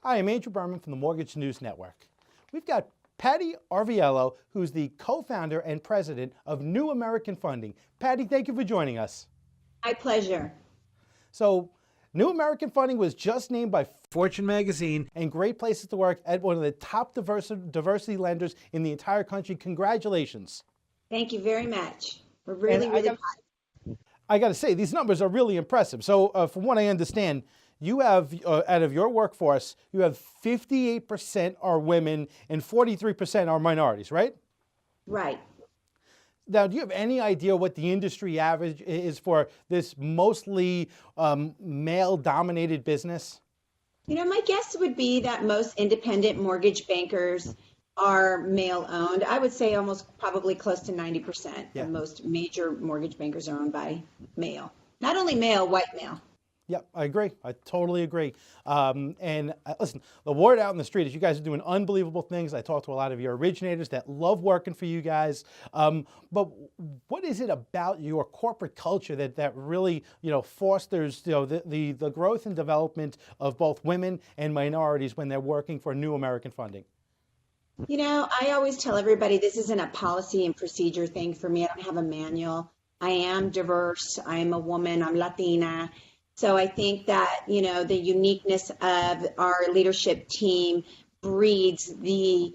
Hi, I'm Andrew Berman from the Mortgage News Network. We've got Patty Arvielo, who's the co-founder and president of New American Funding. Patty, thank you for joining us. My pleasure. So, New American Funding was just named by Fortune magazine and Great Places to Work as one of the top diversity lenders in the entire country. Congratulations. Thank you very much. We're really proud. I got to say, these numbers are really impressive. So, from what I understand, you have, out of your workforce, you have 58% are women and 43% are minorities, right? Right. Now, do you have any idea what the industry average is for this mostly male-dominated business? You know, my guess would be that most independent mortgage bankers are male-owned. I would say almost probably close to 90% of most major mortgage bankers are owned by male. Not only male, white male. Yep, I agree. I totally agree. Listen, the word out in the street is you guys are doing unbelievable things. I talked to a lot of your originators that love working for you guys. But what is it about your corporate culture that really, fosters, the growth and development of both women and minorities when they're working for New American Funding? You know, I always tell everybody this isn't a policy and procedure thing for me. I don't have a manual. I am diverse. I am a woman. I'm Latina. So I think that, the uniqueness of our leadership team breeds the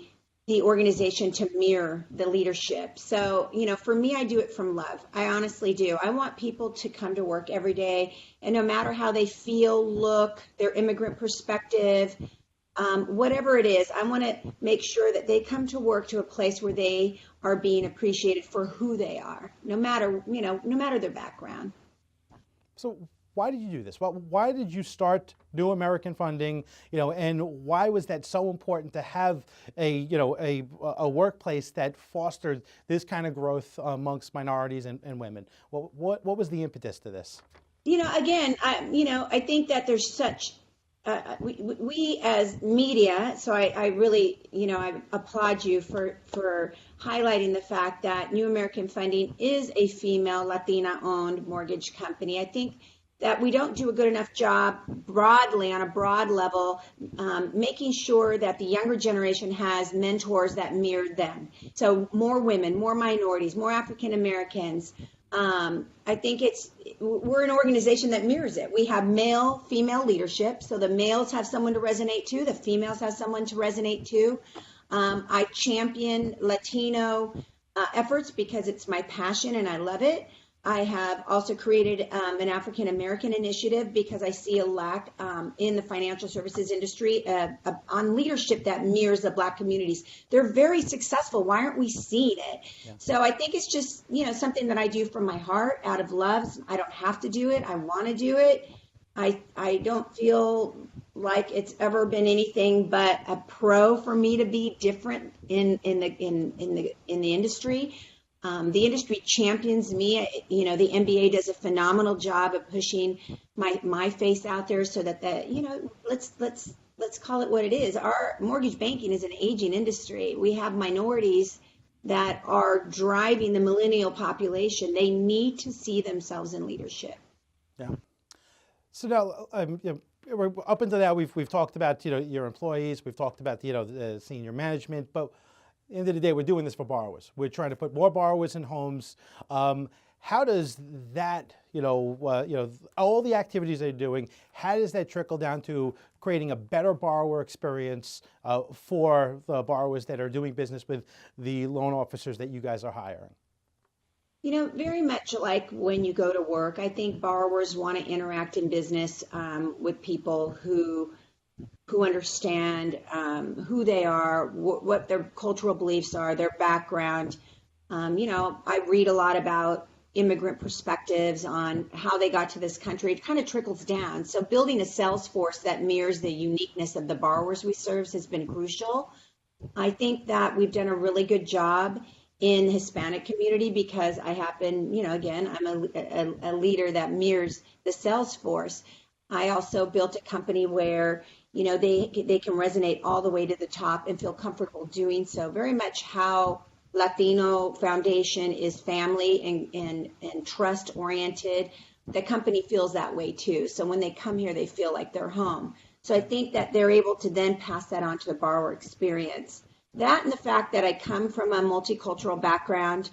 organization to mirror the leadership. So, for me, I do it from love. I honestly do. I want people to come to work every day, and no matter how they feel, look, their immigrant perspective, whatever it is, I want to make sure that they come to work to a place where they are being appreciated for who they are, no matter their background. So why did you do this? Why did you start New American Funding? And why was that so important to have a workplace that fostered this kind of growth amongst minorities and women? What was the impetus to this? Again, I think that there's such. We as media, so I really, I applaud you for highlighting the fact that New American Funding is a female Latina-owned mortgage company. I think that we don't do a good enough job broadly on a broad level, making sure that the younger generation has mentors that mirror them. So more women, more minorities, more African Americans. I think we're an organization that mirrors it. We have male, female leadership. So the males have someone to resonate to, the females have someone to resonate to. I champion Latino efforts because it's my passion and I love it. I have also created an African American initiative because I see a lack in the financial services industry on leadership that mirrors the Black communities. They're very successful. Why aren't we seeing it? Yeah. So I think it's just, something that I do from my heart, out of love. I don't have to do it. I want to do it. I don't feel like it's ever been anything but a pro for me to be different in the industry. The industry champions me. The NBA does a phenomenal job of pushing my face out there so that let's call it what it is. Our mortgage banking is an aging industry. We have minorities that are driving the millennial population. They need to see themselves in leadership. Yeah. So now, up until now, we've talked about your employees. We've talked about the senior management, but at the end of the day, we're doing this for borrowers. We're trying to put more borrowers in homes. How does that, all the activities they're doing, how does that trickle down to creating a better borrower experience for the borrowers that are doing business with the loan officers that you guys are hiring? Very much like when you go to work, I think borrowers want to interact in business with people who understand who they are, what their cultural beliefs are, their background. I read a lot about immigrant perspectives on how they got to this country. It kind of trickles down. So building a sales force that mirrors the uniqueness of the borrowers we serve has been crucial. I think that we've done a really good job in the Hispanic community because I happen, again, I'm a leader that mirrors the sales force. I also built a company where they can resonate all the way to the top and feel comfortable doing so. Very much how Latino Foundation is family and trust oriented. The company feels that way too. So when they come here, they feel like they're home. So I think that they're able to then pass that on to the borrower experience. That and the fact that I come from a multicultural background.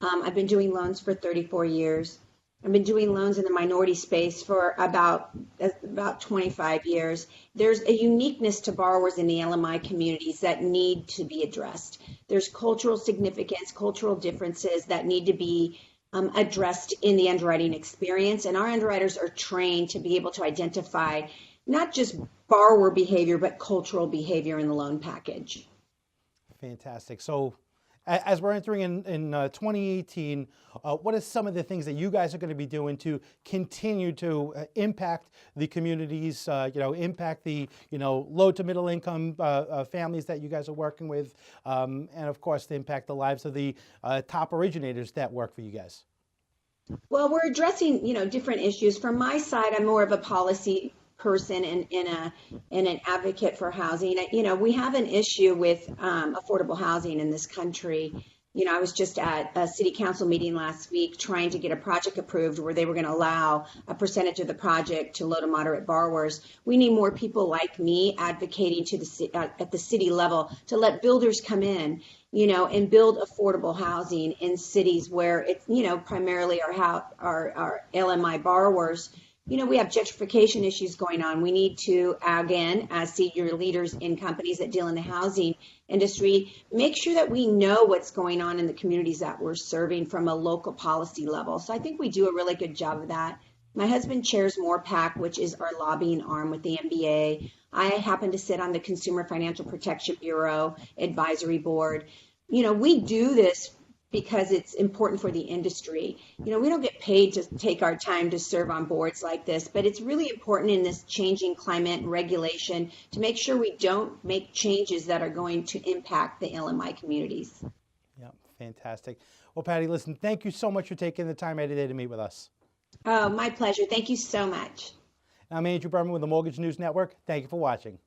I've been doing loans for 34 years. I've been doing loans in the minority space for about 25 years. There's a uniqueness to borrowers in the LMI communities that need to be addressed. There's cultural significance, cultural differences that need to be addressed in the underwriting experience. And our underwriters are trained to be able to identify not just borrower behavior, but cultural behavior in the loan package. Fantastic. So as we're entering in 2018, what are some of the things that you guys are going to be doing to continue to impact the communities, impact the, low to middle income families that you guys are working with, and of course to impact the lives of the top originators that work for you guys? Well, we're addressing, different issues. From my side, I'm more of a policy person and an advocate for housing. We have an issue with affordable housing in this country. I was just at a city council meeting last week trying to get a project approved where they were going to allow a percentage of the project to low to moderate borrowers. We need more people like me advocating at the city level to let builders come in, and build affordable housing in cities where it's, primarily our LMI borrowers. We have gentrification issues going on. We need to, again, as senior leaders in companies that deal in the housing industry, make sure that we know what's going on in the communities that we're serving from a local policy level. So I think we do a really good job of that. My husband chairs MORPAC, which is our lobbying arm with the MBA. I happen to sit on the Consumer Financial Protection Bureau Advisory Board. We do this because it's important for the industry. We don't get paid to take our time to serve on boards like this, but it's really important in this changing climate and regulation to make sure we don't make changes that are going to impact the LMI communities. Yeah, fantastic. Well, Patty, listen, thank you so much for taking the time out today to meet with us. Oh, my pleasure. Thank you so much. I'm Andrew Berman with the Mortgage News Network. Thank you for watching.